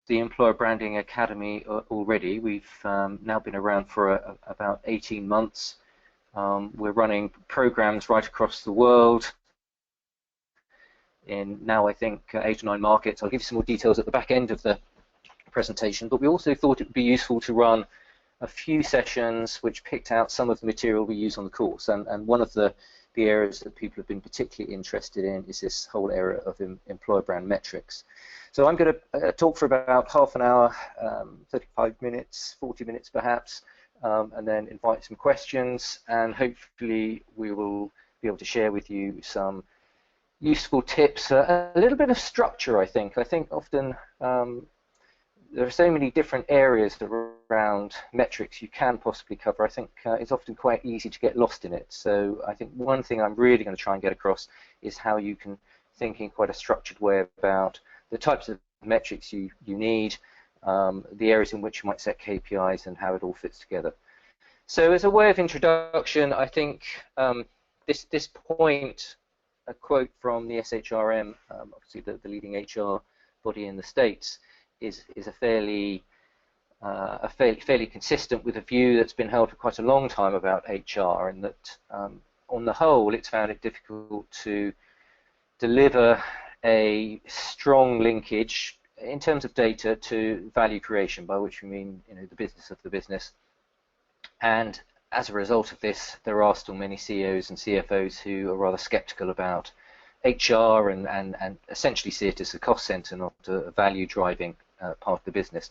the Employer Branding Academy already. We've now been around for about 18 months. We're running programs right across the world in now, I think, 8 or 9 markets. I'll give you some more details at the back end of the presentation, but we also thought it would be useful to run a few sessions which picked out some of the material we use on the course, and one of the areas that people have been particularly interested in is this whole area of employer brand metrics. So I'm going to talk for about half an hour, 35 minutes, 40 minutes perhaps, and then invite some questions, and hopefully we will be able to share with you some useful tips, a little bit of structure. I think often there are so many different areas around metrics you can possibly cover. I think it's often quite easy to get lost in it. So I think one thing I'm really going to try and get across is how you can think in quite a structured way about the types of metrics you need, the areas in which you might set KPIs, and how it all fits together. So as a way of introduction, I think this point, a quote from the SHRM, obviously the leading HR body in the States, is a fairly consistent with a view that's been held for quite a long time about HR, and that on the whole it's found it difficult to deliver a strong linkage in terms of data to value creation, by which we mean the business of the business. And as a result of this, there are still many CEOs and CFOs who are rather skeptical about HR and essentially see it as a cost center, not a value driving part of the business.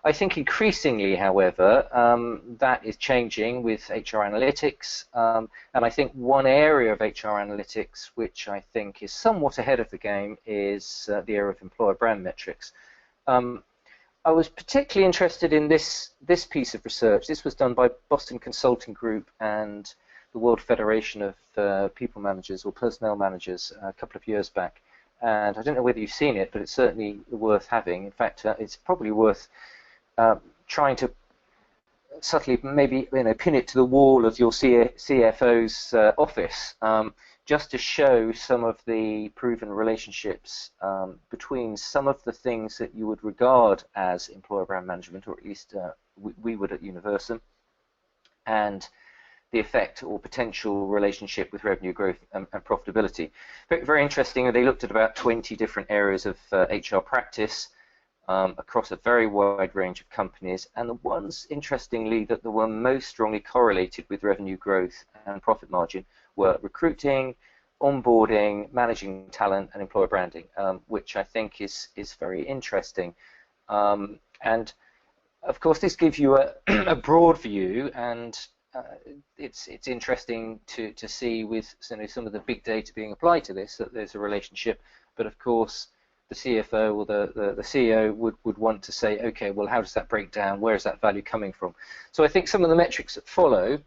I think increasingly, however, that is changing with HR analytics, and I think one area of HR analytics which I think is somewhat ahead of the game is the area of employer brand metrics. I was particularly interested in this piece of research. This was done by Boston Consulting Group and the World Federation of People Managers or Personnel Managers a couple of years back. And I don't know whether you've seen it, but it's certainly worth having. In fact, it's probably worth trying to subtly maybe pin it to the wall of your CFO's office, just to show some of the proven relationships between some of the things that you would regard as employer brand management, or at least we would at Universum, and the effect or potential relationship with revenue growth and profitability. Very, very interesting. They looked at about 20 different areas of HR practice across a very wide range of companies, and the ones, interestingly, that were most strongly correlated with revenue growth and profit margin were recruiting, onboarding, managing talent, and employer branding, which I think is very interesting. And of course, this gives you a broad view, and it's interesting to see with some of the big data being applied to this that there's a relationship. But of course, the CFO or the CEO would want to say, okay, well, how does that break down? Where is that value coming from? So I think some of the metrics that follow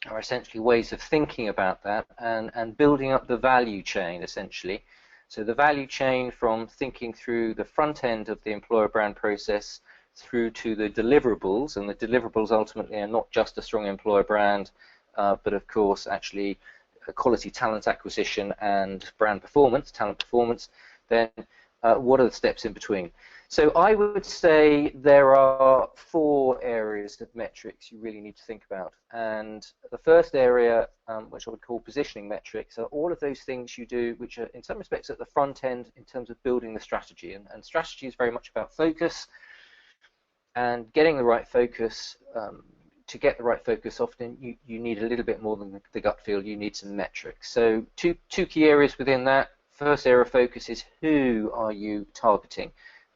are essentially ways of thinking about that and building up the value chain, essentially. So the value chain from thinking through the front end of the employer brand process through to the deliverables, and the deliverables ultimately are not just a strong employer brand, but of course actually quality talent acquisition and brand performance, talent performance. Then what are the steps in between? So I would say there are 4 areas of metrics you really need to think about, and the first area, which I would call positioning metrics, are all of those things you do which are in some respects at the front end in terms of building the strategy, and strategy is very much about focus. And getting the right focus, to get the right focus, often you need a little bit more than the gut feel. You need some metrics. So two key areas within that. First area of focus is who are you targeting?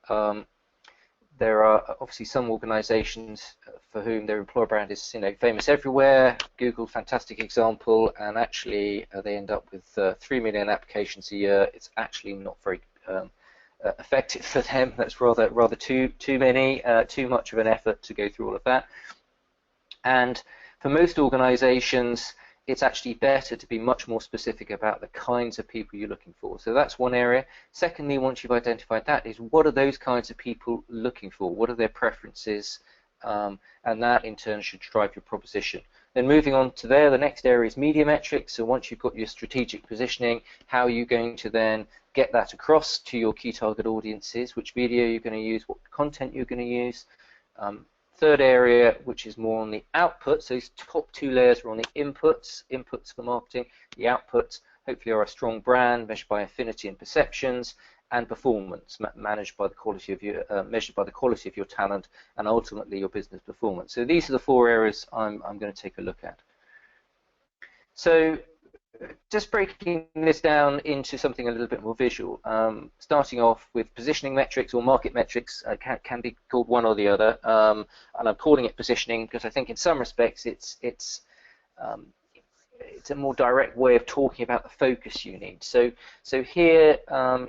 There are obviously some organizations for whom their employer brand is famous everywhere. Google, fantastic example, and actually they end up with 3 million applications a year. It's actually not very effective for them. That's rather too many, too much of an effort to go through all of that. And for most organizations, it's actually better to be much more specific about the kinds of people you're looking for. So that's one area. Secondly, once you've identified that, is what are those kinds of people looking for? What are their preferences? And that in turn should drive your proposition. Then moving on to there, the next area is media metrics. So once you've got your strategic positioning, how are you going to then get that across to your key target audiences? Which video you're going to use, what content you're going to use. Third area, which is more on the output. So these top two layers are on the inputs for marketing. The outputs hopefully are a strong brand measured by affinity and perceptions, and performance managed by the quality of your measured by the quality of your talent, and ultimately your business performance. So these are the four areas I'm going to take a look at. So just breaking this down into something a little bit more visual, starting off with positioning metrics or market metrics, can be called one or the other, and I'm calling it positioning because I think in some respects it's a more direct way of talking about the focus you need. So here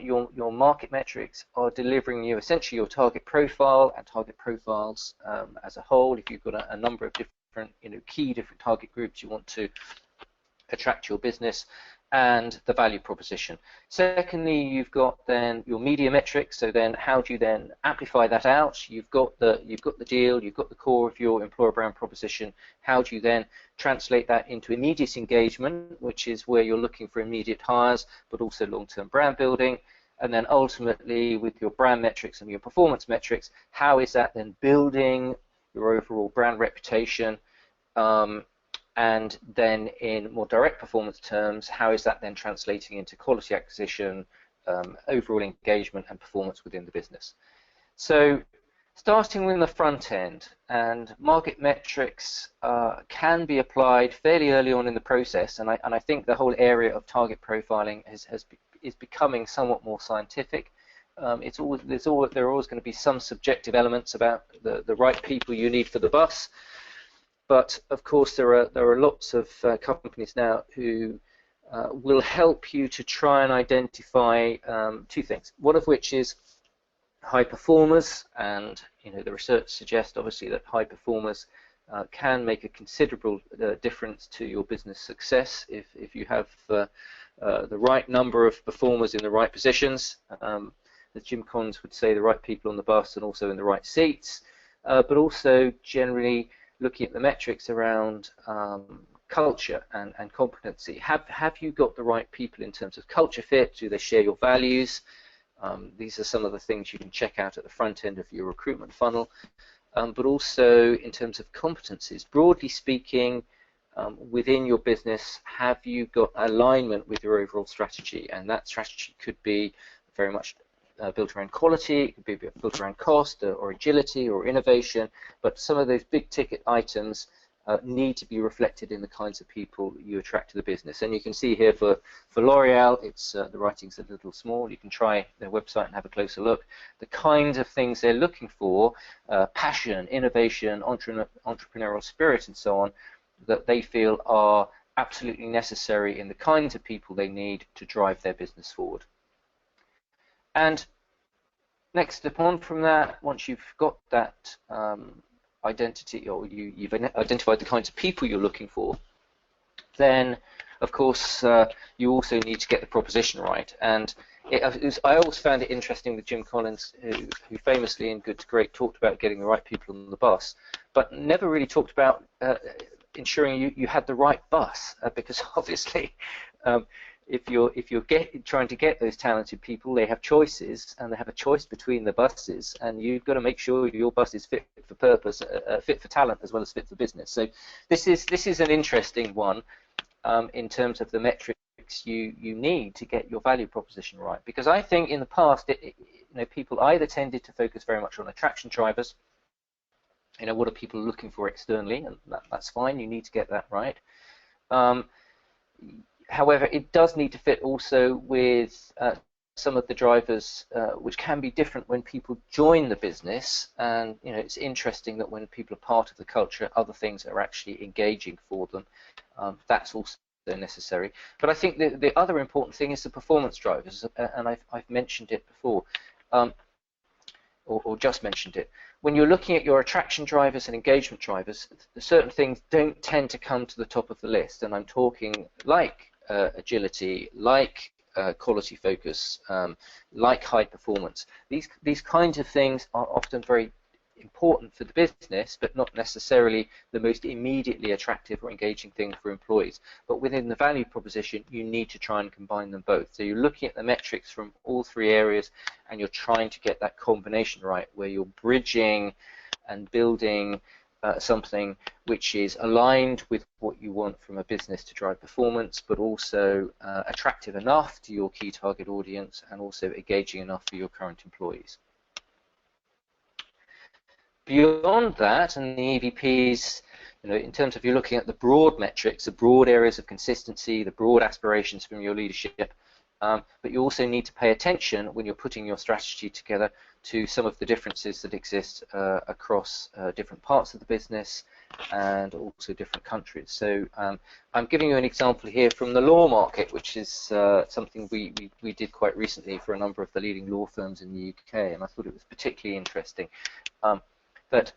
your market metrics are delivering you essentially your target profile and target profiles as a whole. If you've got a number of different key target groups you want to attract your business, and the value proposition. Secondly, you've got then your media metrics. So then how do you then amplify that out? You've got the deal, you've got the core of your employer brand proposition. How do you then translate that into immediate engagement, which is where you're looking for immediate hires, but also long-term brand building? And then ultimately with your brand metrics and your performance metrics, how is that then building your overall brand reputation? And then in more direct performance terms, how is that then translating into quality acquisition, overall engagement and performance within the business? So starting with the front end, and market metrics can be applied fairly early on in the process, and I think the whole area of target profiling is becoming somewhat more scientific. There are always going to be some subjective elements about the right people you need for the bus. But of course, there are lots of companies now who will help you to try and identify two things. One of which is high performers, and the research suggests obviously that high performers can make a considerable difference to your business success if you have the right number of performers in the right positions. As Jim Collins would say, the right people on the bus and also in the right seats, but also generally looking at the metrics around culture and competency. Have you got the right people in terms of culture fit? Do they share your values? These are some of the things you can check out at the front end of your recruitment funnel. But also in terms of competencies, broadly speaking, within your business, have you got alignment with your overall strategy? And that strategy could be very much built around quality, it could be built around cost or agility or innovation, but some of those big ticket items need to be reflected in the kinds of people you attract to the business. And you can see here for L'Oreal, it's the writing's a little small. You can try their website and have a closer look. The kinds of things they're looking for, passion, innovation, entrepreneurial spirit and so on, that they feel are absolutely necessary in the kinds of people they need to drive their business forward. And next upon from that, once you've got that identity, or you've identified the kinds of people you're looking for, then of course you also need to get the proposition right. And I always found it interesting with Jim Collins, who famously in Good to Great talked about getting the right people on the bus, but never really talked about ensuring you had the right bus, because obviously if you're trying to get those talented people, they have choices, and they have a choice between the buses, and you've got to make sure your bus is fit for purpose, fit for talent as well as fit for business. So this is an interesting one in terms of the metrics you need to get your value proposition right, because I think in the past people either tended to focus very much on attraction drivers. What are people looking for externally, and that's fine. You need to get that right. However, it does need to fit also with some of the drivers which can be different when people join the business. And it's interesting that when people are part of the culture, other things are actually engaging for them. That's also necessary. But I think the other important thing is the performance drivers, and I've mentioned it before, or just mentioned it. When you're looking at your attraction drivers and engagement drivers, certain things don't tend to come to the top of the list, and I'm talking like agility, like quality focus, like high performance. These kinds of things are often very important for the business, but not necessarily the most immediately attractive or engaging thing for employees. But within the value proposition, you need to try and combine them both. So you're looking at the metrics from all three areas, and you're trying to get that combination right, where you're bridging and building something which is aligned with what you want from a business to drive performance, but also attractive enough to your key target audience, and also engaging enough for your current employees. Beyond that, and the EVPs, in terms of you're looking at the broad metrics, the broad areas of consistency, the broad aspirations from your leadership, but you also need to pay attention when you're putting your strategy together to some of the differences that exist across different parts of the business and also different countries. So I'm giving you an example here from the law market, which is something we did quite recently for a number of the leading law firms in the UK, and I thought it was particularly interesting. But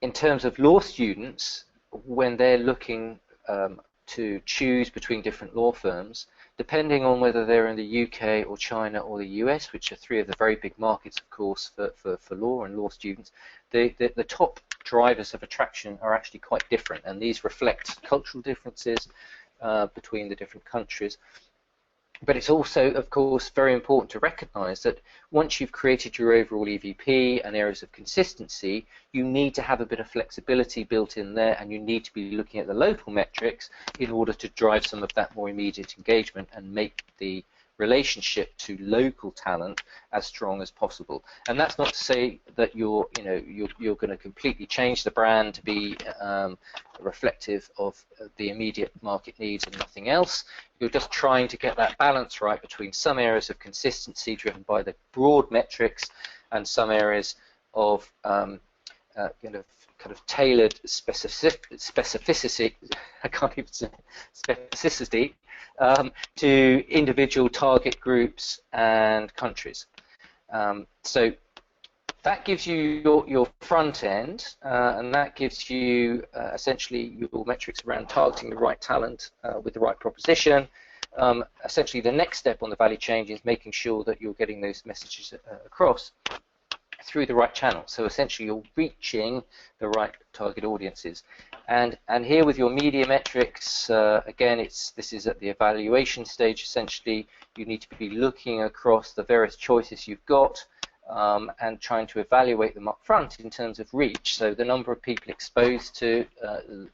in terms of law students, when they're looking to choose between different law firms, depending on whether they're in the UK or China or the US, which are three of the very big markets, of course, for law and law students, the top drivers of attraction are actually quite different, and these reflect cultural differences between the different countries. But it's also, of course, very important to recognize that once you've created your overall EVP and areas of consistency, you need to have a bit of flexibility built in there, and you need to be looking at the local metrics in order to drive some of that more immediate engagement and make the relationship to local talent as strong as possible. And that's not to say that you're going to completely change the brand to be reflective of the immediate market needs and nothing else. You're just trying to get that balance right between some areas of consistency driven by the broad metrics and some areas of kind of tailored specificity. I can't even say specificity to individual target groups and countries. So that gives you your front end, and that gives you essentially your metrics around targeting the right talent with the right proposition. Essentially, the next step on the value chain is making sure that you're getting those messages across through the right channel. So essentially, you're reaching the right target audiences. And here with your media metrics, again, this is at the evaluation stage. Essentially, you need to be looking across the various choices you've got and trying to evaluate them up front in terms of reach. So the number of people exposed to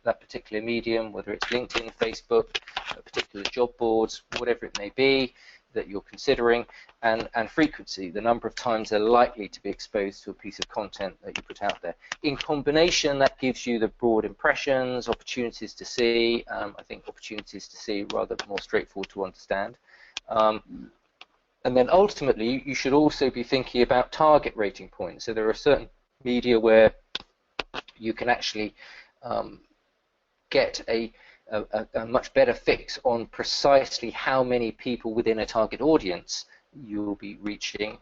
that particular medium, whether it's LinkedIn, Facebook, particular job boards, whatever it may be that you're considering, and frequency, the number of times they're likely to be exposed to a piece of content that you put out there. In combination, that gives you the broad impressions, opportunities to see. I think opportunities to see rather more straightforward to understand. And then ultimately, you should also be thinking about target rating points. So there are certain media where you can actually get a much better fix on precisely how many people within a target audience you'll be reaching.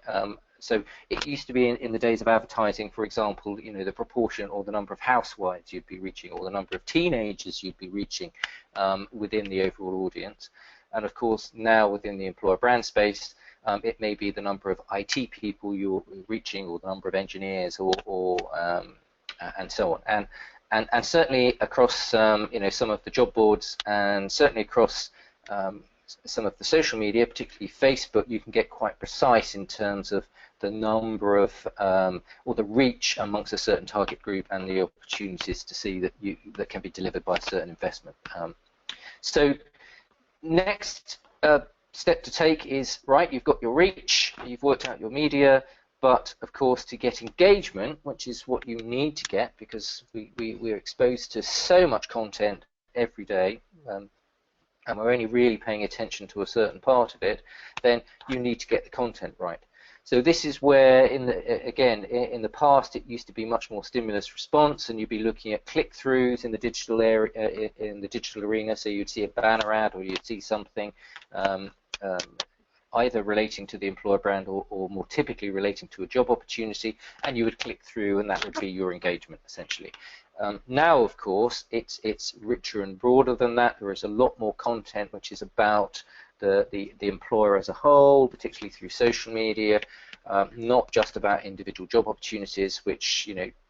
So it used to be in the days of advertising, for example, the proportion or the number of housewives you'd be reaching, or the number of teenagers you'd be reaching within the overall audience. And of course, now within the employer brand space, it may be the number of IT people you're reaching, or the number of engineers, and so on. And certainly across some of the job boards, and certainly across some of the social media, particularly Facebook, you can get quite precise in terms of the number of or the reach amongst a certain target group and the opportunities to see that can be delivered by a certain investment. So next step to take is, right, you've got your reach, you've worked out your media, but of course to get engagement, which is what you need to get, because we're exposed to so much content every day, and we're only really paying attention to a certain part of it, then you need to get the content right. So this is where, in the past, it used to be much more stimulus response, and you'd be looking at click-throughs in the digital area, in the digital arena. So you'd see a banner ad, or you'd see something either relating to the employer brand or more typically relating to a job opportunity, and you would click through, and that would be your engagement essentially. Now, of course, it's richer and broader than that. There is a lot more content which is about the employer as a whole, particularly through social media, not just about individual job opportunities, which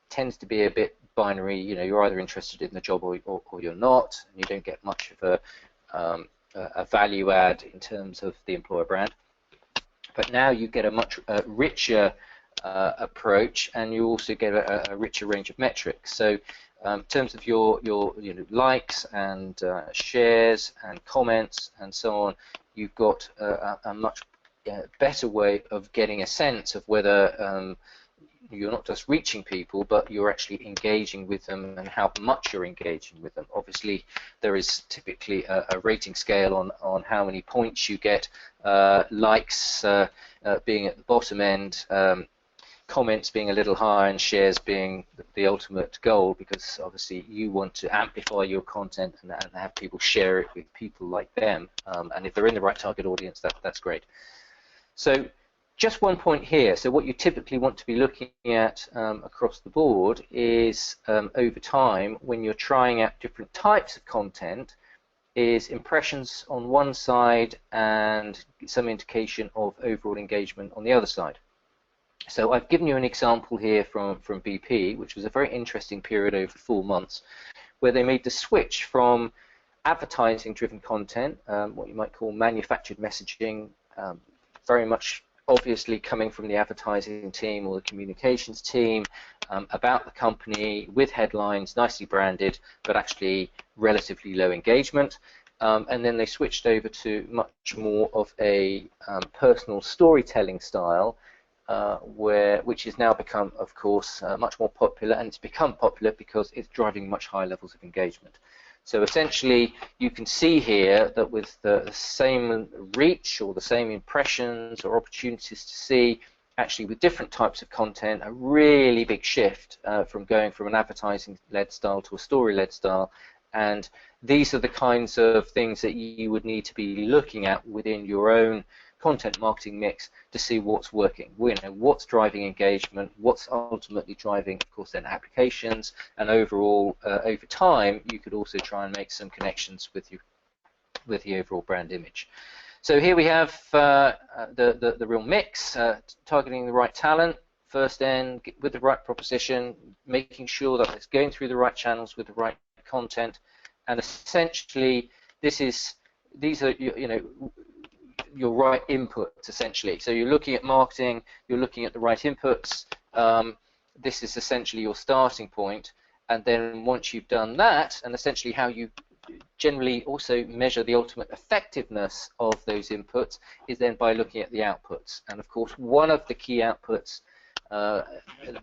tends to be a bit binary. You know, you're either interested in the job or you're not, and you don't get much of a value add in terms of the employer brand. But now you get a much richer approach, and you also get a richer range of metrics. So in terms of your likes and shares and comments and so on, you've got a much better way of getting a sense of whether you're not just reaching people, but you're actually engaging with them and how much you're engaging with them. Obviously, there is typically a rating scale on how many points you get, likes being at the bottom end, comments being a little higher, and shares being the ultimate goal, because obviously you want to amplify your content and have people share it with people like them. And if they're in the right target audience, that's great. So just one point here. So what you typically want to be looking at across the board is over time, when you're trying out different types of content, is impressions on one side and some indication of overall engagement on the other side. So I've given you an example here from BP, which was a very interesting period over 4 months, where they made the switch from advertising-driven content, what you might call manufactured messaging, very much obviously coming from the advertising team or the communications team, about the company with headlines, nicely branded, but actually relatively low engagement. And then they switched over to much more of a personal storytelling style, which has now become, of course, much more popular, and it's become popular because it's driving much higher levels of engagement. So essentially, you can see here that with the same reach or the same impressions or opportunities to see, actually with different types of content, a really big shift from going from an advertising-led style to a story-led style. And these are the kinds of things that you would need to be looking at within your own content marketing mix to see what's working, what's driving engagement, what's ultimately driving, of course, then applications, and overall, over time, you could also try and make some connections with the overall brand image. So here we have the real mix, targeting the right talent, first end, with the right proposition, making sure that it's going through the right channels with the right content, and essentially, these are your right inputs, essentially. So you're looking at marketing, you're looking at the right inputs. This is essentially your starting point, and then once you've done that, and essentially how you generally also measure the ultimate effectiveness of those inputs is then by looking at the outputs. And of course, one of the key outputs, the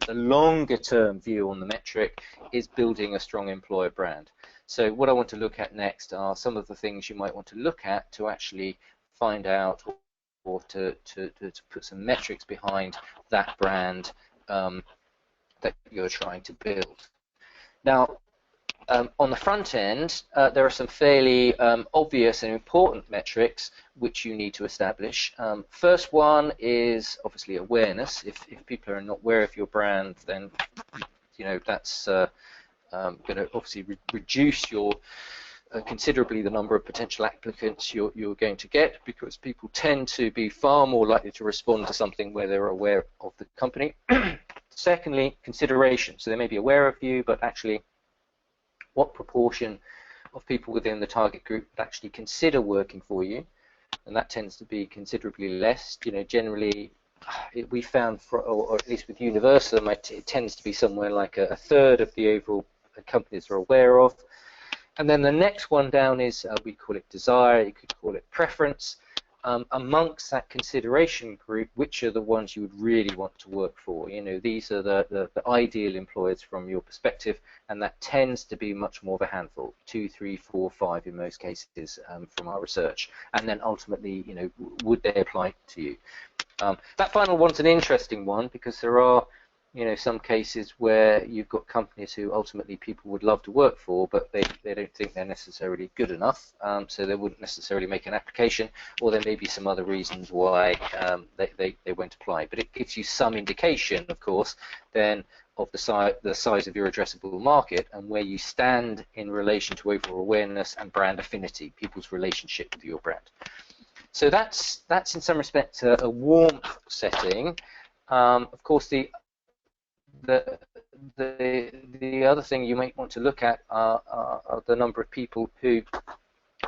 longer term view on the metric, is building a strong employer brand. So what I want to look at next are some of the things you might want to look at to actually find out, or to put some metrics behind that brand that you're trying to build. Now, on the front end, there are some fairly obvious and important metrics which you need to establish. First one is obviously awareness. If people are not aware of your brand, then that's going to obviously reduce your considerably the number of potential applicants you're going to get, because people tend to be far more likely to respond to something where they're aware of the company. Secondly, consideration. So they may be aware of you, but actually what proportion of people within the target group would actually consider working for you? And that tends to be considerably less. Generally, we found, or at least with Universal, it tends to be somewhere like a third of the overall companies are aware of. And then the next one down is, we call it desire, you could call it preference. Amongst that consideration group, which are the ones you would really want to work for? These are the ideal employers from your perspective, and that tends to be much more of a handful, 2, 3, 4, 5 in most cases from our research. And then ultimately, would they apply to you? That final one's an interesting one, because there are some cases where you've got companies who ultimately people would love to work for, but they don't think they're necessarily good enough, so they wouldn't necessarily make an application, or there may be some other reasons why they won't apply. But it gives you some indication, of course, then of the size of your addressable market and where you stand in relation to overall awareness and brand affinity, people's relationship with your brand. So that's in some respects a warm setting. Of course, the the other thing you might want to look at are the number of people who,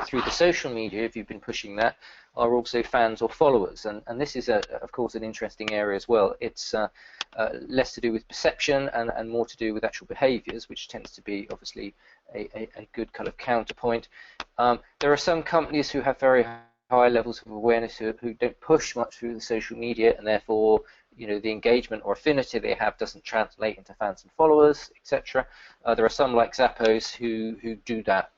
through the social media, if you've been pushing that, are also fans or followers. And this is, of course, an interesting area as well. It's less to do with perception and more to do with actual behaviors, which tends to be obviously a good kind of counterpoint. There are some companies who have very high levels of awareness who don't push much through the social media, and therefore, you know, the engagement or affinity they have doesn't translate into fans and followers, etc. There are some like Zappos who do that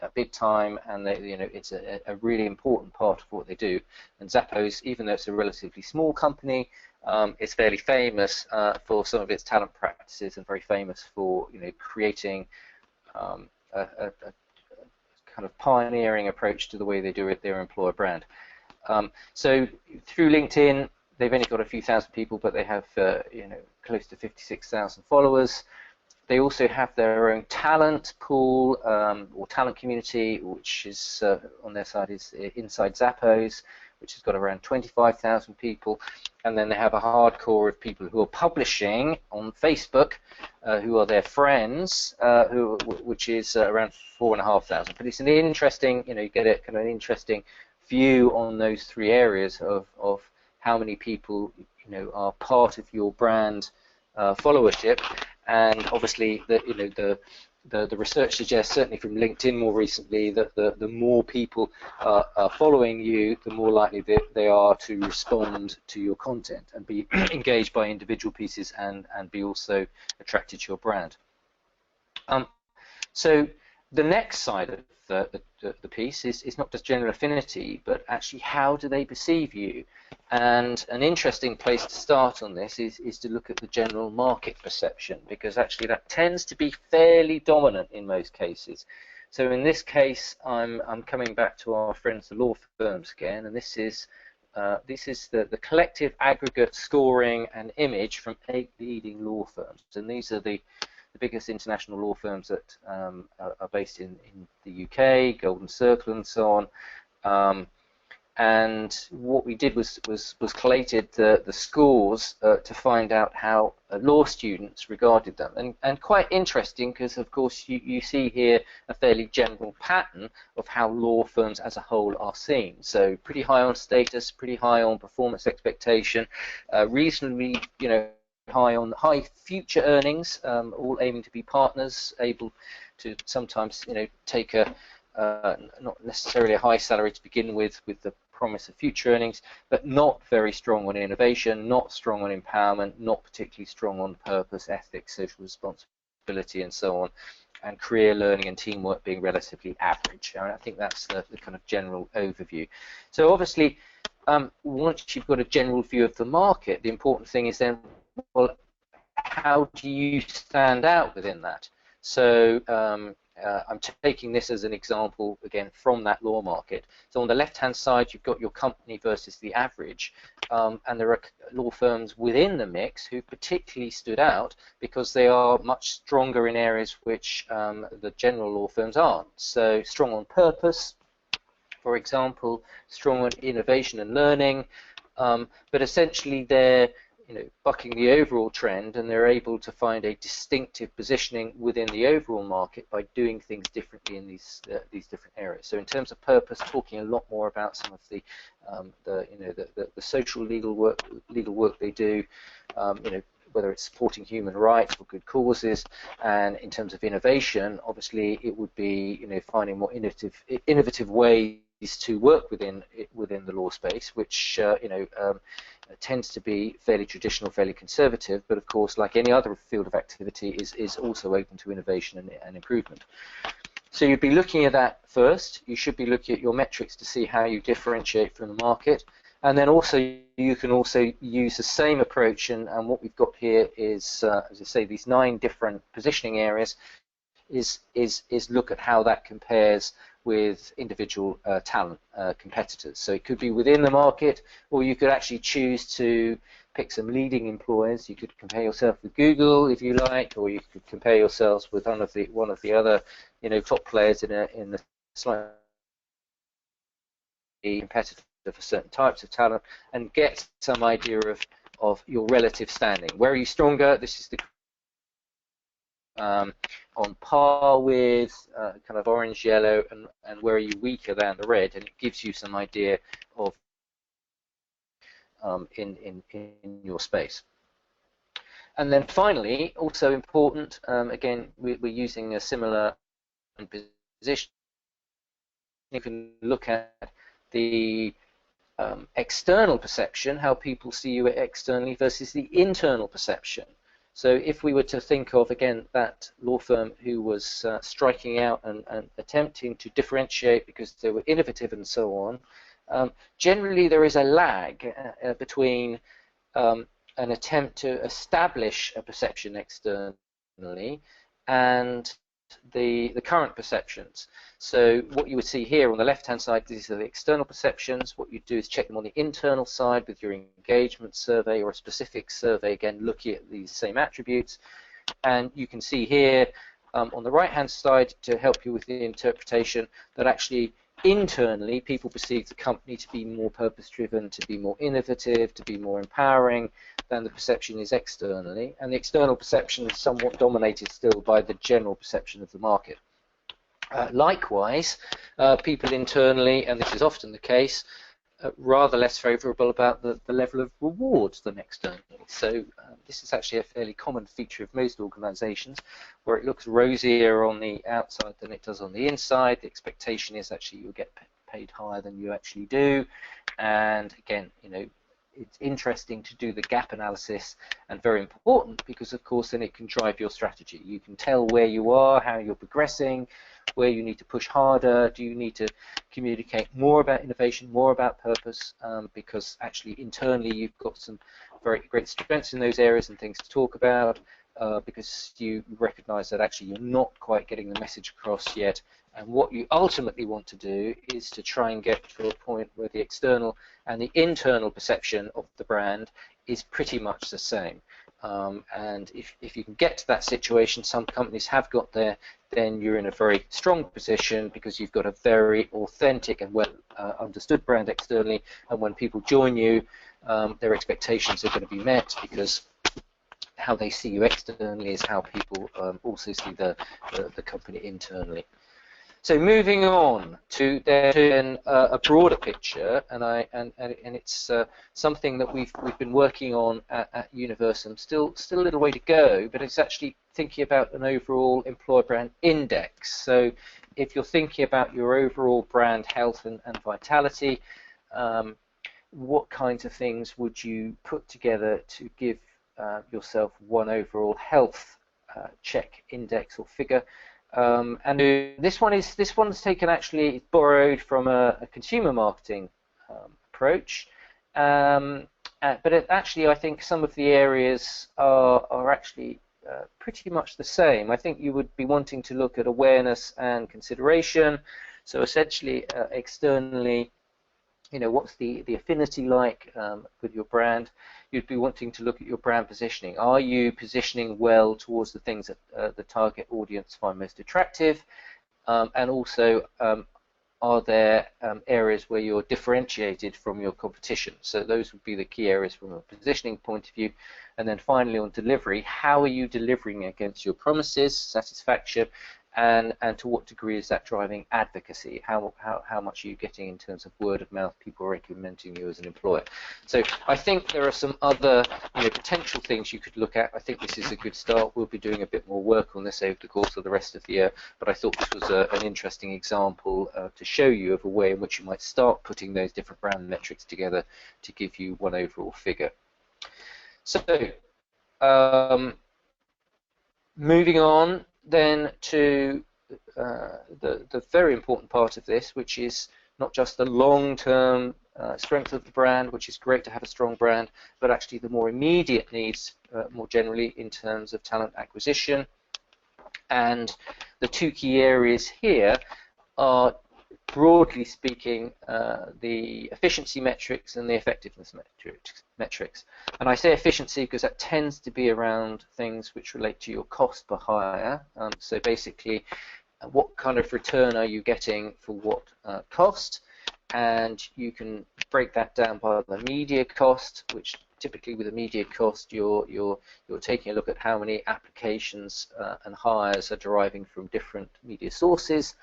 a big time, and they, you know, it's a really important part of what they do. And Zappos, even though it's a relatively small company, is fairly famous for some of its talent practices, and very famous for, you know, creating a kind of pioneering approach to the way they do it, their employer brand. So through LinkedIn, they've only got a few thousand people, but they have you know, close to 56,000 followers. They also have their own talent pool or talent community, which is on their side is Inside Zappos, which has got around 25,000 people. And then they have a hardcore of people who are publishing on Facebook, who are their friends, which is around 4,500. But it's an interesting, you know, you get a kind of an interesting view on those three areas of how many people, you know, are part of your brand followership. And obviously, you know, the research suggests, certainly from LinkedIn more recently, that the more people are following you, the more likely they are to respond to your content and be engaged by individual pieces and be also attracted to your brand. So the next side of the piece is not just general affinity, but actually how do they perceive you? And an interesting place to start on this is to look at the general market perception, because actually that tends to be fairly dominant in most cases. So in this case, I'm coming back to our friends the law firms again, and this is the collective aggregate scoring and image from 8 leading law firms, and these are the biggest international law firms that are based in the UK, Golden Circle and so on. And what we did was collated the scores to find out how law students regarded them. And quite interesting, because of course you see here a fairly general pattern of how law firms as a whole are seen. So pretty high on status, pretty high on performance expectation, reasonably, you know, high future earnings, all aiming to be partners, able to sometimes, you know, take a not necessarily a high salary to begin with the promise of future earnings, but not very strong on innovation, not strong on empowerment, not particularly strong on purpose, ethics, social responsibility, and so on, and career learning and teamwork being relatively average. I think that's the kind of general overview. So obviously, once you've got a general view of the market, the important thing is then, well, how do you stand out within that? So I'm taking this as an example, again, from that law market. So on the left-hand side, you've got your company versus the average, and there are law firms within the mix who particularly stood out because they are much stronger in areas which the general law firms aren't. So strong on purpose, for example, strong on innovation and learning, but essentially they're, you know, bucking the overall trend, and they're able to find a distinctive positioning within the overall market by doing things differently in these different areas. So in terms of purpose, talking a lot more about some of the social legal work they do, you know, whether it's supporting human rights or good causes, and in terms of innovation, obviously it would be, you know, finding more innovative ways to work within the law space, which you know, tends to be fairly traditional, fairly conservative, but of course, like any other field of activity, is also open to innovation and improvement. So you'd be looking at that first. You should be looking at your metrics to see how you differentiate from the market, and then also you can also use the same approach. And what we've got here is, as I say, these 9 different positioning areas. Is look at how that compares with individual talent competitors. So it could be within the market, or you could actually choose to pick some leading employers. You could compare yourself with Google if you like, or you could compare yourselves with one of the other, you know, top players in the slightly competitor for certain types of talent, and get some idea of your relative standing. Where are you stronger? This is the on par with, kind of orange, yellow, and where are you weaker than the red, and it gives you some idea of in your space. And then finally, also important, again, we're using a similar position. You can look at the external perception, how people see you externally versus the internal perception. So if we were to think of, again, that law firm who was striking out and attempting to differentiate because they were innovative and so on, generally there is a lag between an attempt to establish a perception externally and the current perceptions. So what you would see here on the left-hand side, these are the external perceptions. What you do is check them on the internal side with your engagement survey or a specific survey, again looking at these same attributes. And you can see here on the right-hand side, to help you with the interpretation, that actually internally people perceive the company to be more purpose-driven, to be more innovative, to be more empowering than the perception is externally, and the external perception is somewhat dominated still by the general perception of the market. Likewise, people internally, and this is often the case, rather less favourable about the level of rewards than externally. So this is actually a fairly common feature of most organisations, where it looks rosier on the outside than it does on the inside. The expectation is actually you'll get paid higher than you actually do, and again, you know, it's interesting to do the gap analysis, and very important, because of course then it can drive your strategy. You can tell where you are, how you're progressing, where you need to push harder. Do you need to communicate more about innovation, more about purpose, because actually internally you've got some very great strengths in those areas and things to talk about, because you recognize that actually you're not quite getting the message across yet. And what you ultimately want to do is to try and get to a point where the external and the internal perception of the brand is pretty much the same. And if you can get to that situation, some companies have got there, then you're in a very strong position, because you've got a very authentic and well understood brand externally, and when people join you, their expectations are going to be met, because how they see you externally is how people also see the company internally. So moving on to then a broader picture, and it's something that we've been working on at Universum. Still a little way to go, but it's actually thinking about an overall employer brand index. So if you're thinking about your overall brand health and vitality, what kinds of things would you put together to give yourself one overall health check, index, or figure? And this one's taken, actually borrowed from a consumer marketing approach, but actually I think some of the areas are actually pretty much the same. I think you would be wanting to look at awareness and consideration. So essentially, externally, you know, what's the affinity like with your brand? You'd be wanting to look at your brand positioning. Are you positioning well towards the things that the target audience find most attractive? And also, are there areas where you're differentiated from your competition? So those would be the key areas from a positioning point of view. And then finally, on delivery, how are you delivering against your promises, satisfaction, and to what degree is that driving advocacy? How much are you getting in terms of word of mouth, people recommending you as an employer? So I think there are some other, you know, potential things you could look at. I think this is a good start. We'll be doing a bit more work on this over the course of the rest of the year, but I thought this was an interesting example to show you of a way in which you might start putting those different brand metrics together to give you one overall figure. So moving on then to the very important part of this, which is not just the long-term strength of the brand, which is great to have a strong brand, but actually the more immediate needs more generally in terms of talent acquisition. And the two key areas here are, broadly speaking, the efficiency metrics and the effectiveness metrics. And I say efficiency because that tends to be around things which relate to your cost per hire. So basically, what kind of return are you getting for what cost? And you can break that down by the media cost, which typically with a media cost, you're taking a look at how many applications and hires are deriving from different media sources.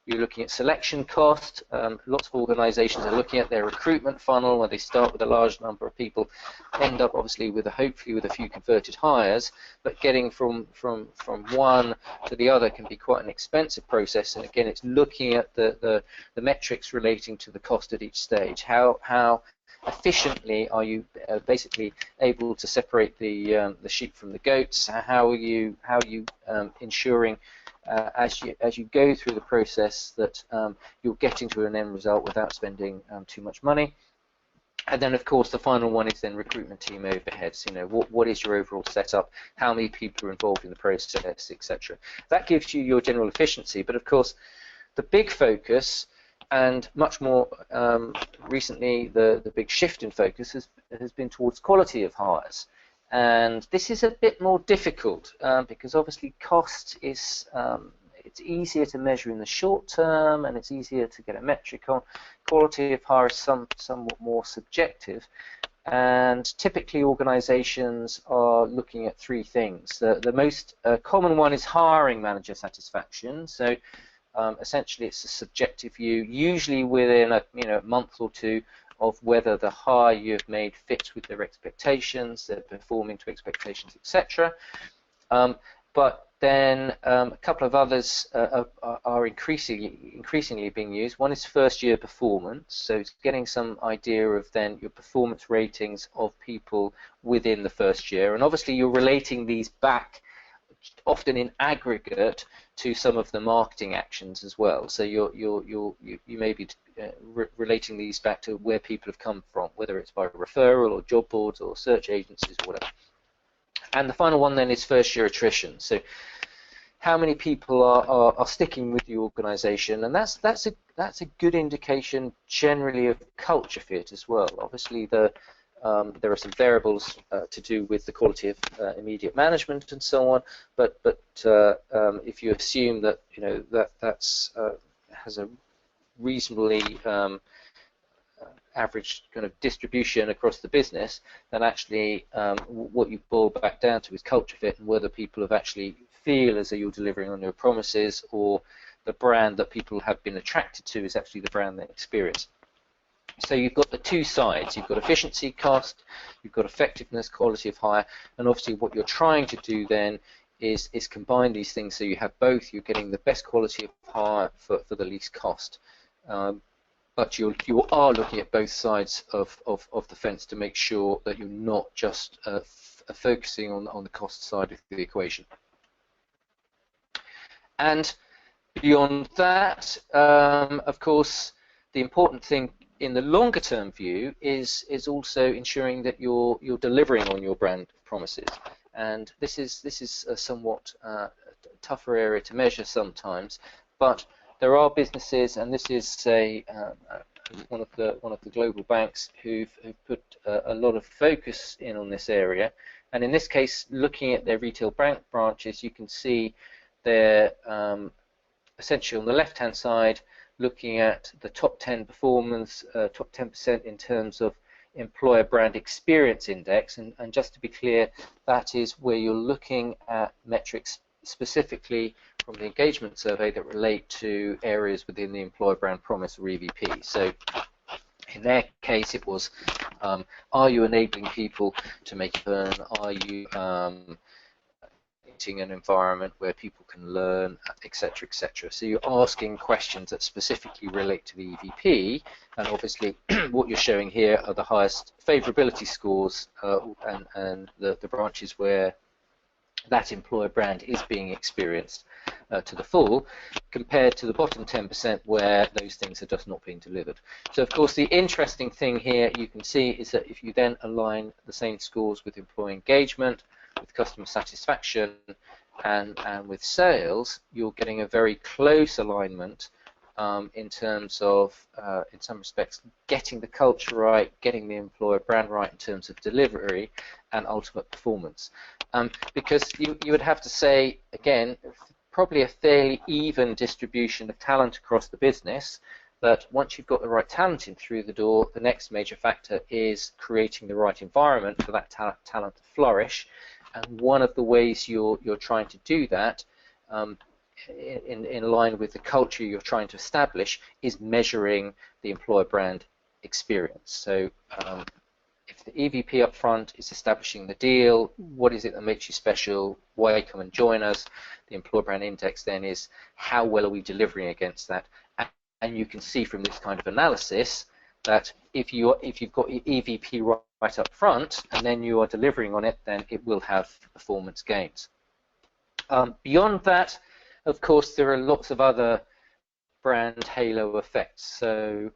You're looking at selection cost. Lots of organizations are looking at their recruitment funnel, where they start with a large number of people, end up obviously with hopefully with a few converted hires, but getting from one to the other can be quite an expensive process. And again, it's looking at the metrics relating to the cost at each stage. How efficiently are you basically able to separate the sheep from the goats? How are you ensuring as you go through the process that you're getting to an end result without spending too much money? And then, of course, the final one is then recruitment team overheads. You know, what is your overall setup? How many people are involved in the process, etc. That gives you your general efficiency. But of course, the big focus, and much more recently, the big shift in focus has been towards quality of hires. And this is a bit more difficult because obviously cost is it's easier to measure in the short term, and it's easier to get a metric on. Quality of hire is somewhat more subjective, and typically organizations are looking at three things. The most common one is hiring manager satisfaction. So essentially it's a subjective view, usually within a month or two, of whether the hire you've made fits with their expectations, they're performing to expectations, etc. But then a couple of others are increasingly being used. One is first year performance, so it's getting some idea of then your performance ratings of people within the first year, and obviously you're relating these back often in aggregate to some of the marketing actions as well. So you may be relating these back to where people have come from, whether it's by referral or job boards or search agencies or whatever. And the final one then is first year attrition. So how many people are sticking with the organisation, and that's a good indication generally of culture fit as well. Obviously there are some variables to do with the quality of immediate management and so on, but if you assume that that's has a reasonably average kind of distribution across the business, then actually what you boil back down to is culture fit, and whether people have actually feel as though you're delivering on your promises, or the brand that people have been attracted to is actually the brand they experience. So you've got the two sides. You've got efficiency cost, you've got effectiveness, quality of hire, and obviously what you're trying to do then is combine these things so you have both. You're getting the best quality of hire for the least cost. But you are looking at both sides of the fence to make sure that you're not just focusing on the cost side of the equation. And beyond that, of course, the important thing in the longer term view is also ensuring that you're delivering on your brand promises. And this is a somewhat tougher area to measure sometimes, but there are businesses, and this is one of the global banks who've put a lot of focus in on this area. And in this case, looking at their retail bank branches, you can see they're essentially on the left-hand side, looking at the top 10 performance, top 10% in terms of employer brand experience index, and just to be clear, that is where you're looking at metrics specifically from the engagement survey that relate to areas within the employer brand promise or EVP. So in their case, it was, are you enabling people to make a earn? Are you an environment where people can learn, etc., etc. So you're asking questions that specifically relate to the EVP, and obviously what you're showing here are the highest favorability scores and the branches where that employer brand is being experienced to the full, compared to the bottom 10% where those things are just not being delivered. So of course the interesting thing here you can see is that if you then align the same scores with employee engagement, with customer satisfaction, and with sales, you're getting a very close alignment in terms of, in some respects, getting the culture right, getting the employer brand right in terms of delivery and ultimate performance. Because you would have to say, again, probably a fairly even distribution of talent across the business, that once you've got the right talent in through the door, the next major factor is creating the right environment for that talent to flourish. And one of the ways you're trying to do that, in line with the culture you're trying to establish, is measuring the employer brand experience. So if the EVP up front is establishing the deal, what is it that makes you special, why come and join us, the employer brand index then is how well are we delivering against that. And you can see from this kind of analysis that if you've got your EVP right up front and then you are delivering on it, then it will have performance gains. Beyond that, of course, there are lots of other brand halo effects. So,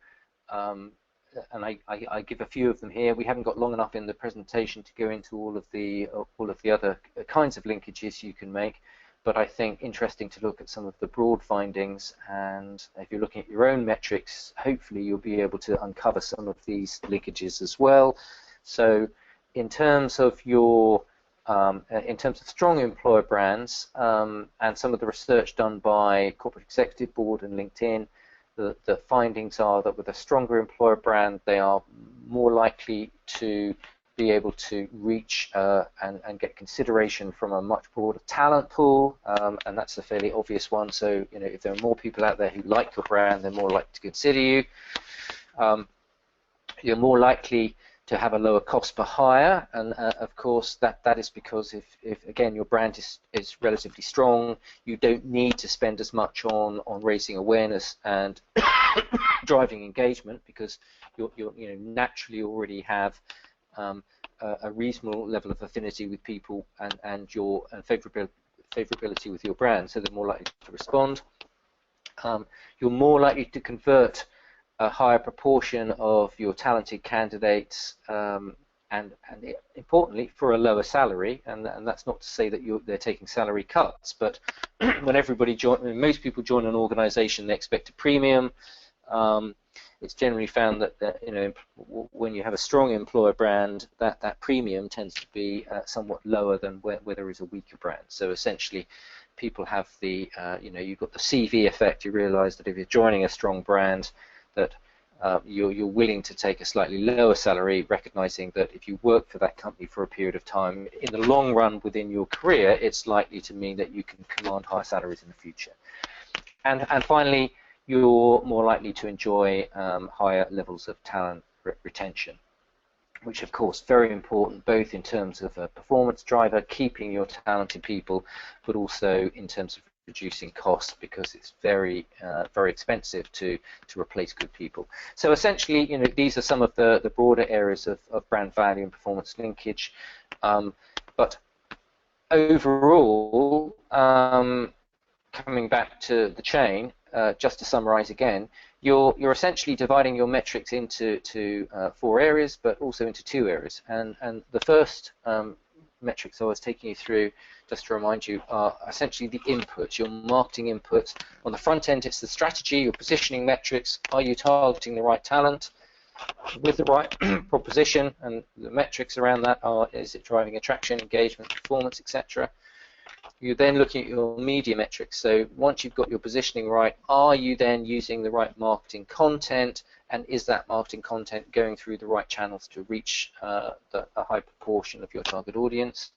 and I give a few of them here. We haven't got long enough in the presentation to go into all of the other kinds of linkages you can make. But I think interesting to look at some of the broad findings, and if you're looking at your own metrics, hopefully you'll be able to uncover some of these linkages as well. So in terms of strong employer brands, and some of the research done by Corporate Executive Board and LinkedIn, the findings are that with a stronger employer brand, they are more likely to be able to reach and get consideration from a much broader talent pool, and that's a fairly obvious one. So, if there are more people out there who like your brand, they're more likely to consider you. You're more likely to have a lower cost per hire, and of course that is because if again your brand is relatively strong, you don't need to spend as much on raising awareness and driving engagement, because you naturally already have a reasonable level of affinity with people and favorability with your brand, so they're more likely to respond. You're more likely to convert a higher proportion of your talented candidates, and importantly for a lower salary, and that's not to say that they're taking salary cuts, but when most people join an organization, they expect a premium. It's generally found that when you have a strong employer brand, that premium tends to be somewhat lower than where there is a weaker brand. So essentially, people have you've got the CV effect. You realise that if you're joining a strong brand, that you're willing to take a slightly lower salary, recognising that if you work for that company for a period of time, in the long run within your career, it's likely to mean that you can command higher salaries in the future. And finally, you're more likely to enjoy higher levels of talent retention, which of course very important both in terms of a performance driver, keeping your talented people, but also in terms of reducing costs, because it's very expensive to replace good people. So essentially, these are some of the broader areas of brand value and performance linkage. But overall, coming back to the chain, just to summarize again, you're essentially dividing your metrics into four areas, but also into two areas. And the first metrics I was taking you through, just to remind you, are essentially the inputs, your marketing inputs. On the front end, it's the strategy, your positioning metrics. Are you targeting the right talent with the right proposition? And the metrics around that are, is it driving attraction, engagement, performance, etc. You're then looking at your media metrics. So once you've got your positioning right, are you then using the right marketing content, and is that marketing content going through the right channels to reach a high proportion of your target audience?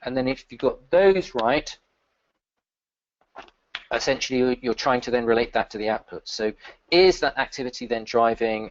And then if you've got those right, essentially you're trying to then relate that to the output. So is that activity then driving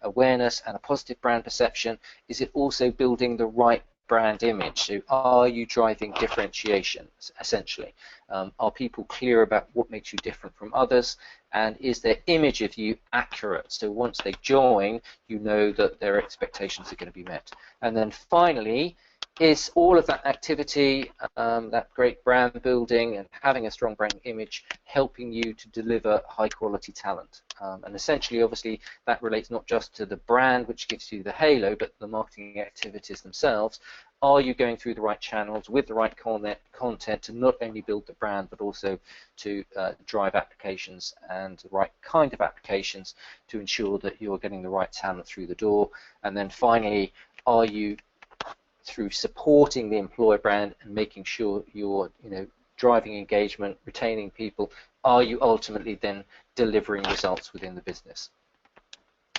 awareness and a positive brand perception? Is it also building the right brand image? So are you driving differentiation, essentially? Are people clear about what makes you different from others? And is their image of you accurate? So once they join, you know that their expectations are going to be met. And then finally, is all of that activity, that great brand building and having a strong brand image, helping you to deliver high quality talent? And essentially, obviously, that relates not just to the brand, which gives you the halo, but the marketing activities themselves. Are you going through the right channels with the right content to not only build the brand, but also to drive applications and the right kind of applications to ensure that you're getting the right talent through the door? And then finally, are you, through supporting the employer brand and making sure you're driving engagement, retaining people, are you ultimately then delivering results within the business.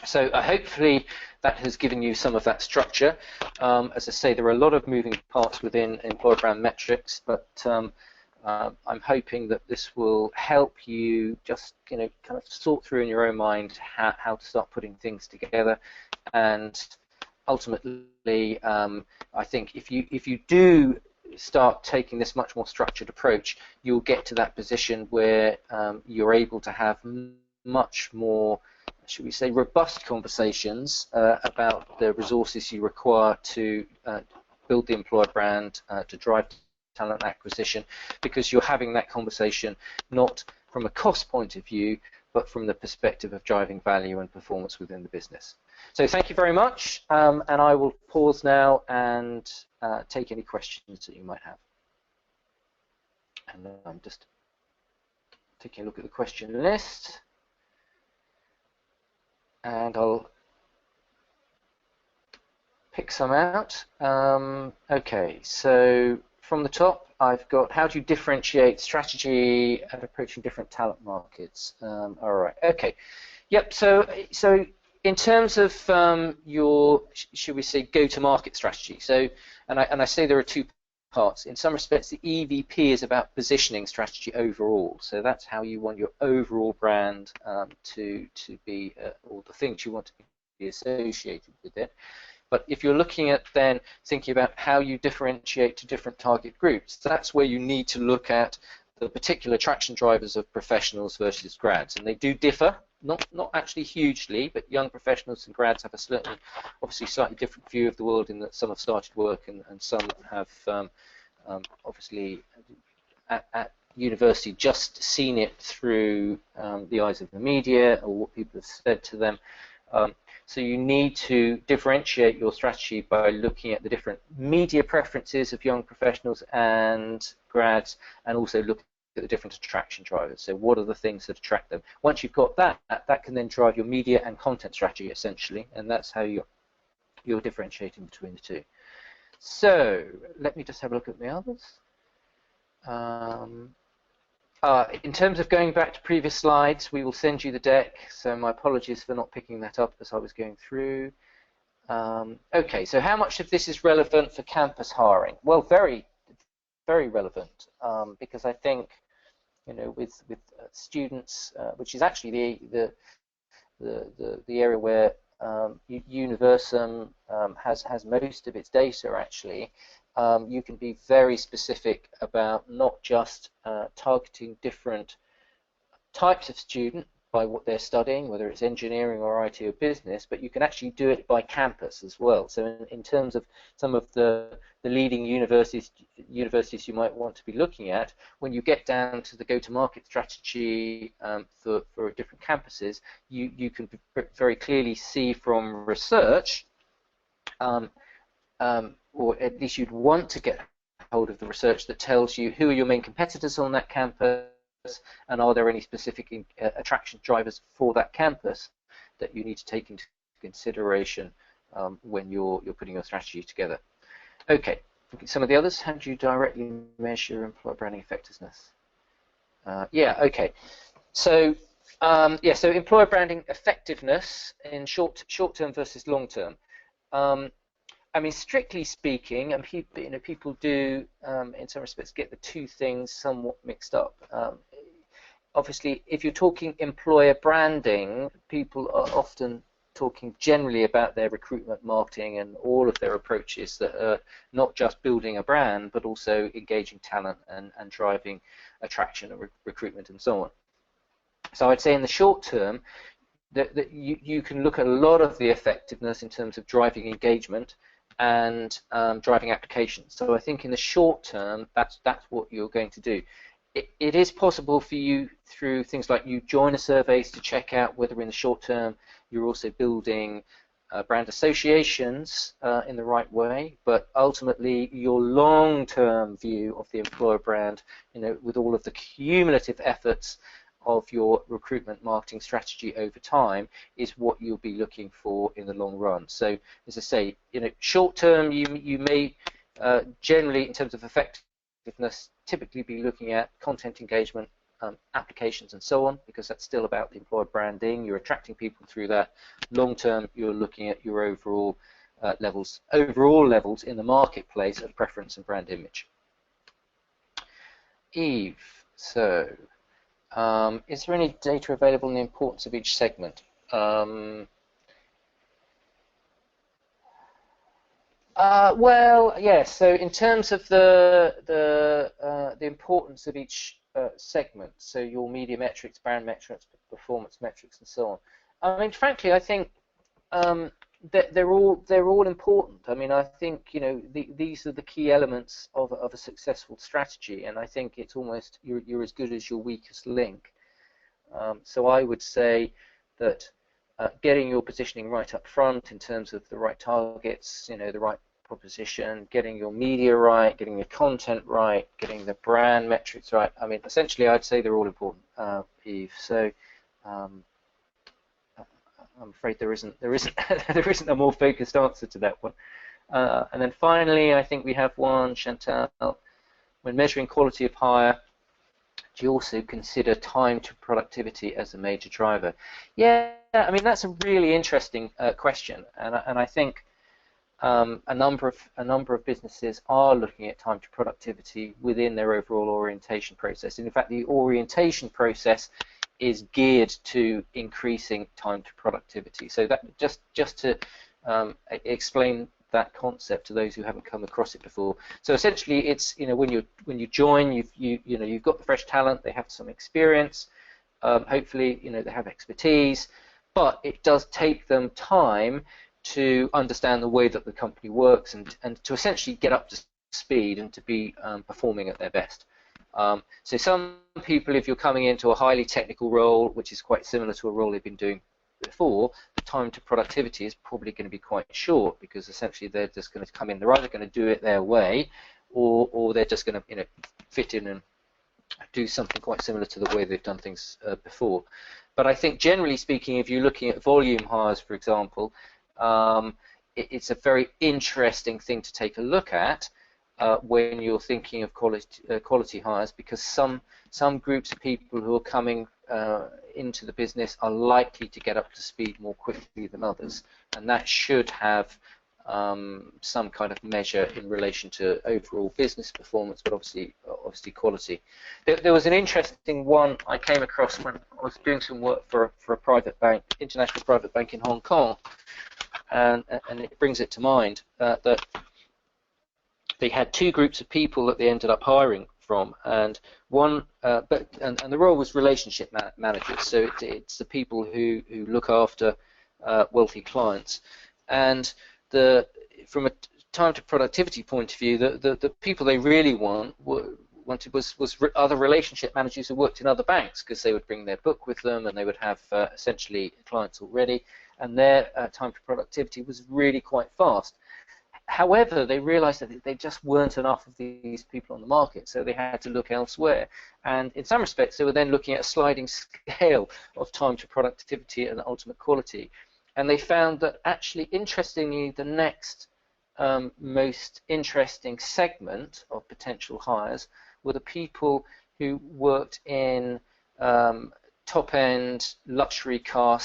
So hopefully that has given you some of that structure. As I say, there are a lot of moving parts within employer brand metrics, but I'm hoping that this will help you just kind of sort through in your own mind how to start putting things together. And ultimately, I think if you do start taking this much more structured approach, you'll get to that position where you're able to have much more, should we say, robust conversations about the resources you require to build the employer brand, to drive talent acquisition, because you're having that conversation not from a cost point of view, but from the perspective of driving value and performance within the business. So thank you very much, and I will pause now and take any questions that you might have. And I'm just taking a look at the question list, and I'll pick some out. Okay, so from the top, I've got how do you differentiate strategy at approaching different talent markets. All right, okay, yep. So in terms of your, should we say, go-to-market strategy. So, and I say there are two parts. In some respects, the EVP is about positioning strategy overall. So that's how you want your overall brand to be, or the things you want to be associated with it. But if you're looking at then thinking about how you differentiate to different target groups, that's where you need to look at the particular attraction drivers of professionals versus grads. And they do differ, not actually hugely, but young professionals and grads have a obviously slightly different view of the world, in that some have started work and some have obviously at university just seen it through the eyes of the media or what people have said to them. So you need to differentiate your strategy by looking at the different media preferences of young professionals and grads, and also look at the different attraction drivers. So what are the things that attract them? Once you've got that, that can then drive your media and content strategy essentially, and that's how you're differentiating between the two. So let me just have a look at the others. In terms of going back to previous slides, we will send you the deck, so my apologies for not picking that up as I was going through. Okay, so how much of this is relevant for campus hiring? Well, very, very relevant, because I think, with students, which is actually the area where Universum has most of its data actually. You can be very specific about not just targeting different types of student by what they're studying, whether it's engineering or IT or business, but you can actually do it by campus as well. So in terms of some of the leading universities you might want to be looking at, when you get down to the go-to-market strategy for different campuses, you can very clearly see from research, or at least you'd want to get hold of the research that tells you who are your main competitors on that campus, and are there any specific attraction drivers for that campus that you need to take into consideration when you're putting your strategy together. Okay, some of the others. How do you directly measure employer branding effectiveness? Yeah, okay. So so employer branding effectiveness in short term versus long term. I mean, strictly speaking, and people do, in some respects, get the two things somewhat mixed up. Obviously, if you're talking employer branding, people are often talking generally about their recruitment marketing and all of their approaches that are not just building a brand, but also engaging talent and driving attraction and recruitment and so on. So I'd say in the short term, that you can look at a lot of the effectiveness in terms of driving engagement and driving applications. So I think in the short term, that's what you're going to do. It is possible for you through things like you joiner surveys to check out whether in the short term you're also building brand associations in the right way, but ultimately your long-term view of the employer brand, with all of the cumulative efforts of your recruitment marketing strategy over time, is what you'll be looking for in the long run. So as I say, short term you may generally, in terms of effectiveness, typically be looking at content engagement, applications and so on, because that's still about the employer branding. You're attracting people through that. Long term, you're looking at your overall levels in the marketplace of preference and brand image. Eve, so is there any data available on the importance of each segment? Well, yes. So in terms of the importance of each segment, so your media metrics, brand metrics, performance metrics, and so on. I mean, frankly, I think they're all important. I mean, I think these are the key elements of a successful strategy, and I think it's almost you're as good as your weakest link. So I would say that getting your positioning right up front in terms of the right targets, the right proposition, getting your media right, getting your content right, getting the brand metrics right. I mean, essentially, I'd say they're all important, Eve. So I'm afraid there isn't a more focused answer to that one. And then finally, I think we have one, Chantal. When measuring quality of hire, do you also consider time to productivity as a major driver? Yeah, I mean that's a really interesting question, and I think a number of businesses are looking at time to productivity within their overall orientation process. And in fact, the orientation process is geared to increasing time to productivity. So that just to explain that concept to those who haven't come across it before. So essentially, it's when you join, you've got the fresh talent, they have some experience, hopefully they have expertise, but it does take them time to understand the way that the company works and to essentially get up to speed and to be performing at their best. So some people, if you're coming into a highly technical role, which is quite similar to a role they've been doing before, the time to productivity is probably going to be quite short, because essentially they're just going to come in, they're either going to do it their way, or they're just going to fit in and do something quite similar to the way they've done things before. But I think generally speaking, if you're looking at volume hires, for example, it's a very interesting thing to take a look at when you're thinking of quality hires, because some groups of people who are coming into the business are likely to get up to speed more quickly than others, and that should have some kind of measure in relation to overall business performance, but obviously quality. There was an interesting one I came across when I was doing some work for a private bank, international private bank in Hong Kong, and it brings it to mind that they had two groups of people that they ended up hiring from, and one, and the role was relationship managers. So it's the people who look after wealthy clients, and from a time to productivity point of view, the people they really wanted was other relationship managers who worked in other banks, because they would bring their book with them and they would have essentially clients already, and their time to productivity was really quite fast. However, they realized that there just weren't enough of these people on the market, so they had to look elsewhere. And in some respects, they were then looking at a sliding scale of time to productivity and ultimate quality. And they found that actually, interestingly, the next most interesting segment of potential hires were the people who worked in top-end luxury car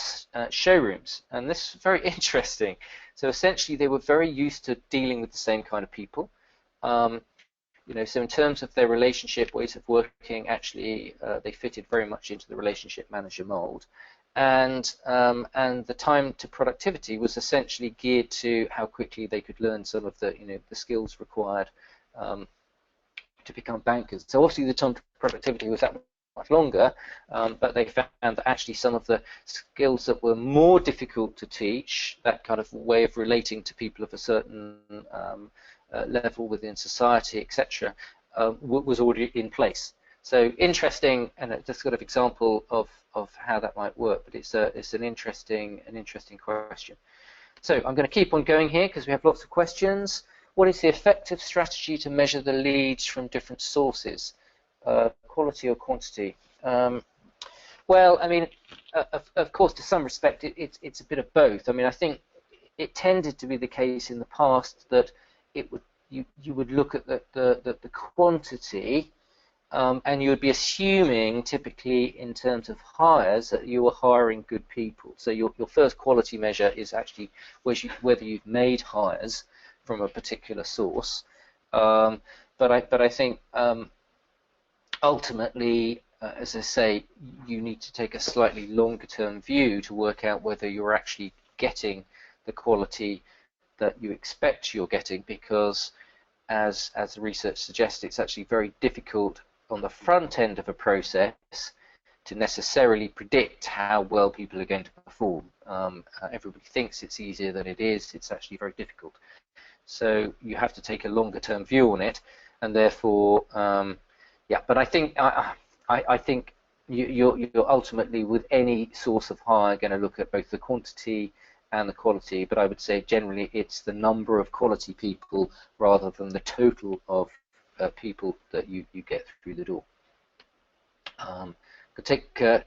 showrooms. And this is very interesting. So essentially, they were very used to dealing with the same kind of people. So in terms of their relationship ways of working, actually, they fitted very much into the relationship manager mold. And the time to productivity was essentially geared to how quickly they could learn some of the the skills required to become bankers. So obviously, the time to productivity was that much longer, but they found that actually some of the skills that were more difficult to teach, that kind of way of relating to people of a certain level within society, etc., was already in place. So interesting, and just sort of example of how that might work, but it's an interesting question. So I'm going to keep on going here because we have lots of questions. What is the effective strategy to measure the leads from different sources? Quality or quantity? Well, I mean, of course, to some respect, it's a bit of both. I mean, I think it tended to be the case in the past that you would look at the quantity and you would be assuming, typically in terms of hires, that you are hiring good people. So your first quality measure is actually whether you've made hires from a particular source. But I think ultimately, as I say, you need to take a slightly longer term view to work out whether you're actually getting the quality that you expect you're getting, because as the research suggests, it's actually very difficult on the front end of a process to necessarily predict how well people are going to perform. Everybody thinks it's easier than it is. It's actually very difficult. So you have to take a longer term view on it, and therefore, yeah. But I think I think you're ultimately, with any source of hire, going to look at both the quantity and the quality. But I would say generally it's the number of quality people rather than the total of people that you get through the door. Could take a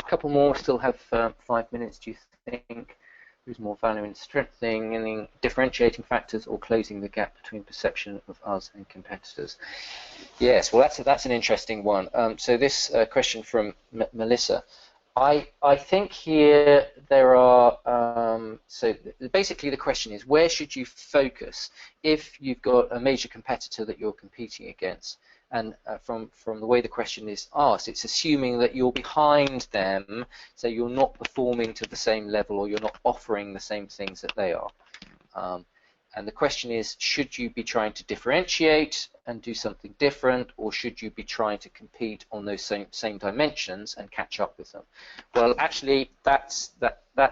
couple more. Still have 5 minutes. Do you think? Who's more value in strengthening differentiating factors or closing the gap between perception of us and competitors? Yes, well, that's an interesting one. So this question from Melissa. I think here there are, so basically the question is, where should you focus if you've got a major competitor that you're competing against? And from the way the question is asked, it's assuming that you're behind them, so you're not performing to the same level, or you're not offering the same things that they are. And the question is, should you be trying to differentiate and do something different, or should you be trying to compete on those same dimensions and catch up with them? Well, actually, that's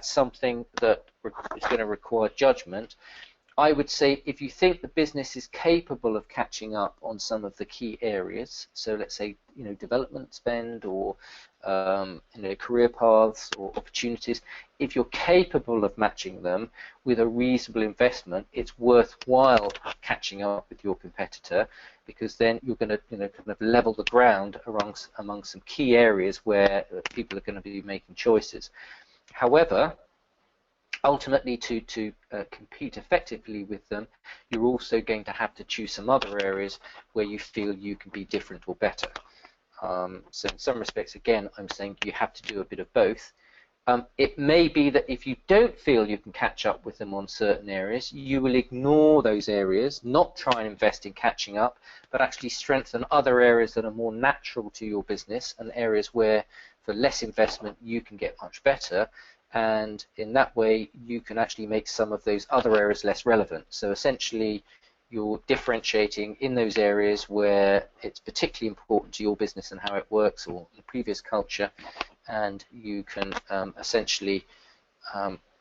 something that is going to require judgment. I would say if you think the business is capable of catching up on some of the key areas, so let's say development spend, or career paths or opportunities, if you're capable of matching them with a reasonable investment, it's worthwhile catching up with your competitor, because then you're going to kind of level the ground among some key areas where people are going to be making choices. However, ultimately, to compete effectively with them, you're also going to have to choose some other areas where you feel you can be different or better. So in some respects, again, I'm saying you have to do a bit of both. It may be that if you don't feel you can catch up with them on certain areas, you will ignore those areas, not try and invest in catching up, but actually strengthen other areas that are more natural to your business, and areas where for less investment you can get much better. And in that way, you can actually make some of those other areas less relevant. So essentially, you're differentiating in those areas where it's particularly important to your business and how it works, or the previous culture, and you can essentially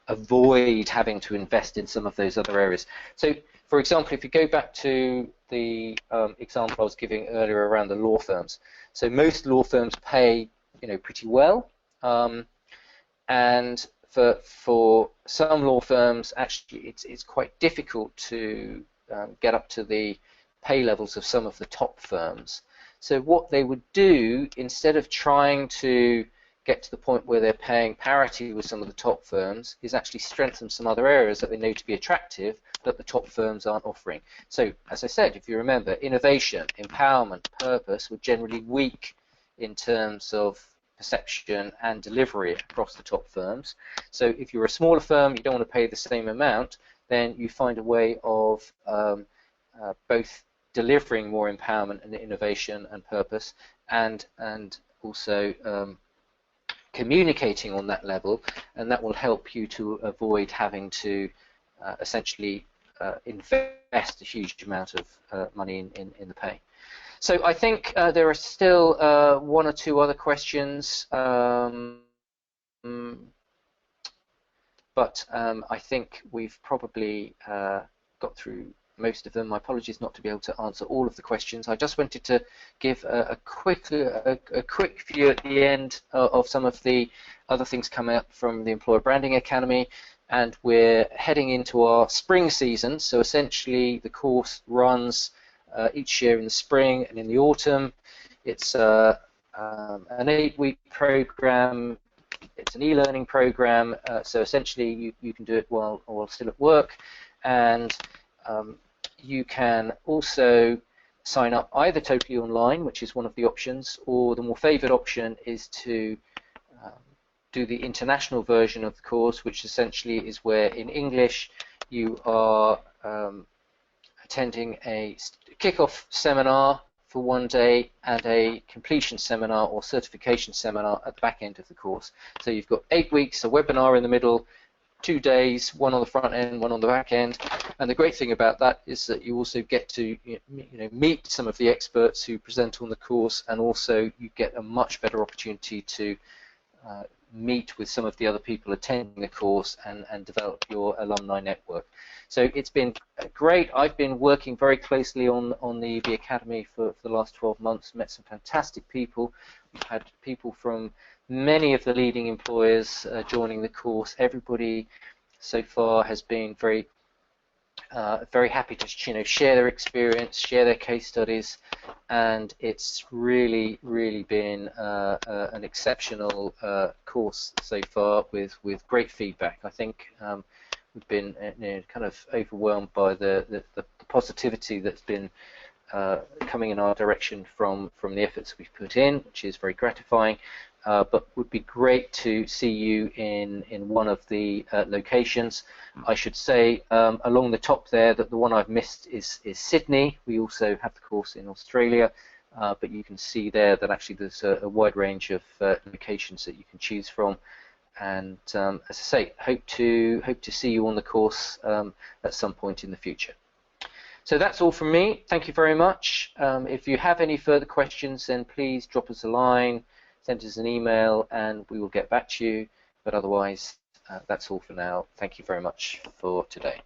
avoid having to invest in some of those other areas. So, for example, if you go back to the example I was giving earlier around the law firms, so most law firms pay pretty well. And for some law firms, actually, it's quite difficult to get up to the pay levels of some of the top firms. So what they would do, instead of trying to get to the point where they're paying parity with some of the top firms, is actually strengthen some other areas that they know to be attractive that the top firms aren't offering. So, as I said, if you remember, innovation, empowerment, purpose were generally weak in terms of perception and delivery across the top firms. So if you're a smaller firm, you don't want to pay the same amount, then you find a way of both delivering more empowerment and innovation and purpose, and also communicating on that level, and that will help you to avoid having to essentially invest a huge amount of money in the pay. So I think there are still one or two other questions, but I think we've probably got through most of them. My apologies not to be able to answer all of the questions. I just wanted to give a quick view at the end of some of the other things coming up from the Employer Branding Academy, and we're heading into our spring season. So essentially, the course runs each year in the spring and in the autumn. It's an 8-week program. It's an e-learning program, so essentially you can do it while still at work, and you can also sign up either totally online, which is one of the options, or the more favored option is to do the international version of the course, which essentially is where in English you are attending a kick-off seminar for one day and a completion seminar or certification seminar at the back end of the course. So you've got 8 weeks, a webinar in the middle, 2 days, one on the front end, one on the back end. And the great thing about that is that you also get to meet some of the experts who present on the course, and also you get a much better opportunity to meet with some of the other people attending the course and develop your alumni network. So it's been great. I've been working very closely on the EV Academy for the last 12 months, met some fantastic people. We've had people from many of the leading employers joining the course. Everybody so far has been very happy to share their experience, share their case studies, and it's really been an exceptional course so far with great feedback. I think we've been kind of overwhelmed by the positivity that's been coming in our direction from the efforts we've put in, which is very gratifying. But would be great to see you in one of the locations. I should say along the top there that the one I've missed is Sydney. We also have the course in Australia, but you can see there that actually there's a wide range of locations that you can choose from. And as I say, hope to see you on the course at some point in the future. So that's all from me. Thank you very much. If you have any further questions, then please drop us a line, send us an email, and we will get back to you. But otherwise, that's all for now. Thank you very much for today.